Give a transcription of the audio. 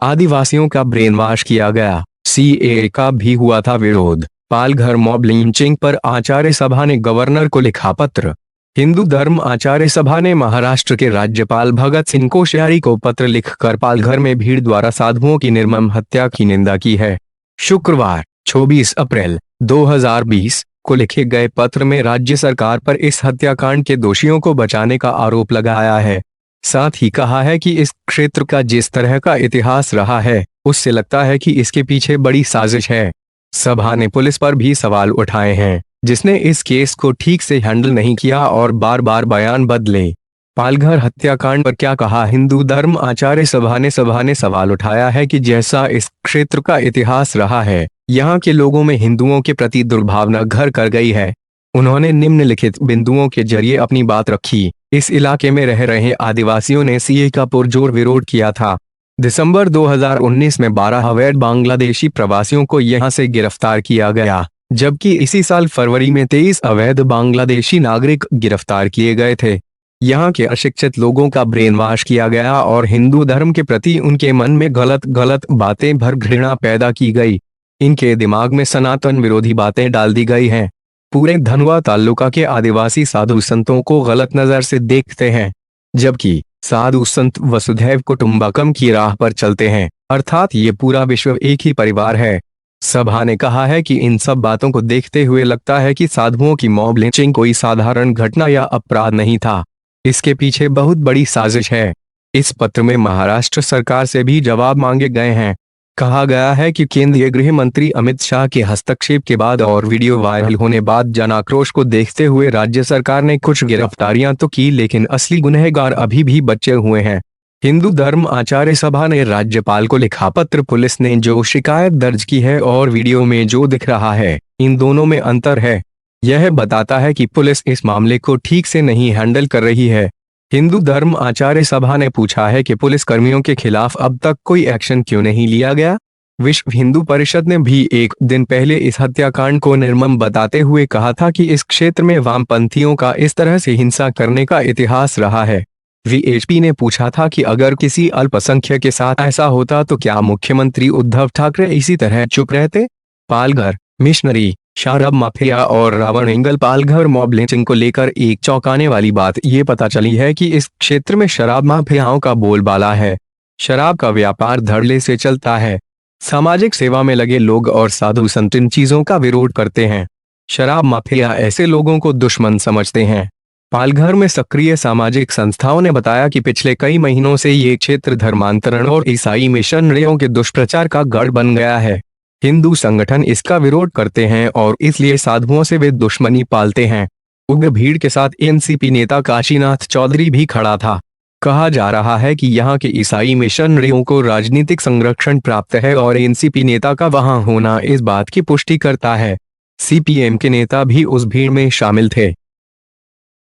आदिवासियों का brain wash किया गया, सीएए का भी हुआ था विरोध। पालघर मॉब लिंचिंग पर आचार्य सभा ने गवर्नर को लिखा पत्र। हिंदू धर्म आचार्य सभा ने महाराष्ट्र के राज्यपाल भगत सिंह कोश्यारी को पत्र लिखकर पालघर में भीड़ द्वारा साधुओं की निर्मम हत्या की निंदा की है। शुक्रवार 24 अप्रैल 2020 को लिखे गए पत्र में राज्य सरकार पर इस हत्याकांड के दोषियों को बचाने का आरोप लगाया है। साथ ही कहा है कि इस क्षेत्र का जिस तरह का इतिहास रहा है, उससे लगता है कि इसके पीछे बड़ी साजिश है। सभा ने पुलिस पर भी सवाल उठाए हैं, जिसने इस केस को ठीक से हैंडल नहीं किया और बार बार बयान बदले। पालघर हत्याकांड पर क्या कहा हिंदू धर्म आचार्य सभा ने सवाल उठाया है कि जैसा इस क्षेत्र का इतिहास रहा है, यहाँ के लोगों में हिंदुओं के प्रति दुर्भावना घर कर गई है। उन्होंने निम्नलिखित बिंदुओं के जरिए अपनी बात रखी। इस इलाके में रह रहे आदिवासियों ने सीए का पुरजोर विरोध किया था। दिसंबर 2019 में 12 अवैध बांग्लादेशी प्रवासियों को यहां से गिरफ्तार किया गया, जबकि इसी साल फरवरी में 23 अवैध बांग्लादेशी नागरिक गिरफ्तार किए गए थे। यहाँ के अशिक्षित लोगों का ब्रेन वॉश किया गया और हिंदू धर्म के प्रति उनके मन में गलत गलत बातें भर घृणा पैदा की गई। इनके दिमाग में सनातन विरोधी बातें डाल दी गई हैं। पूरे धनवा तालुका के आदिवासी साधु संतों को गलत नजर से देखते हैं, जबकि साधु संत वसुधैव कुटुंबकम की राह पर चलते हैं, अर्थात ये पूरा विश्व एक ही परिवार है। सभा ने कहा है कि इन सब बातों को देखते हुए लगता है कि साधुओं की मॉब लिंचिंग कोई साधारण घटना या अपराध नहीं था, इसके पीछे बहुत बड़ी साजिश है। इस पत्र में महाराष्ट्र सरकार से भी जवाब मांगे गए हैं। कहा गया है कि केंद्रीय गृह मंत्री अमित शाह के हस्तक्षेप के बाद और वीडियो वायरल होने बाद जन आक्रोश को देखते हुए राज्य सरकार ने कुछ गिरफ्तारियां तो की, लेकिन असली गुनहगार अभी भी बचे हुए हैं। हिंदू धर्म आचार्य सभा ने राज्यपाल को लिखा पत्र। पुलिस ने जो शिकायत दर्ज की है और वीडियो में जो दिख रहा है, इन दोनों में अंतर है। यह बताता है कि पुलिस इस मामले को ठीक से नहीं हैंडल कर रही है। हिंदू धर्म आचार्य सभा ने पूछा है कि पुलिस कर्मियों के खिलाफ अब तक कोई एक्शन क्यों नहीं लिया गया। विश्व हिंदू परिषद ने भी एक दिन पहले इस हत्याकांड को निर्मम बताते हुए कहा था कि इस क्षेत्र में वामपंथियों का इस तरह से हिंसा करने का इतिहास रहा है। वीएचपी ने पूछा था कि अगर किसी अल्पसंख्यक के साथ ऐसा होता तो क्या मुख्यमंत्री उद्धव ठाकरे इसी तरह चुप रहते। पालघर मिशनरी, शराब माफिया और Ravan angle. Palghar mob lynching को लेकर एक चौंकाने वाली बात ये पता चली है कि इस क्षेत्र में शराब माफियाओं का बोलबाला है। शराब का व्यापार धड़ल्ले से चलता है। सामाजिक सेवा में लगे लोग और साधु संत इन चीजों का विरोध करते हैं। शराब माफिया ऐसे लोगों को दुश्मन समझते हैं। पालघर में सक्रिय सामाजिक संस्थाओं ने बताया कि पिछले कई महीनों से ये क्षेत्र धर्मांतरण और ईसाई मिशनरियों के दुष्प्रचार का गढ़ बन गया है। हिंदू संगठन इसका विरोध करते हैं और इसलिए साधुओं से वे दुश्मनी पालते हैं। उग्र भीड़ के साथ एनसीपी नेता काशीनाथ चौधरी भी खड़ा था। कहा जा रहा है कि यहाँ के ईसाई मिशनरियों को राजनीतिक संरक्षण प्राप्त है और एनसीपी नेता का वहां होना इस बात की पुष्टि करता है। सीपीएम के नेता भी उस भीड़ में शामिल थे।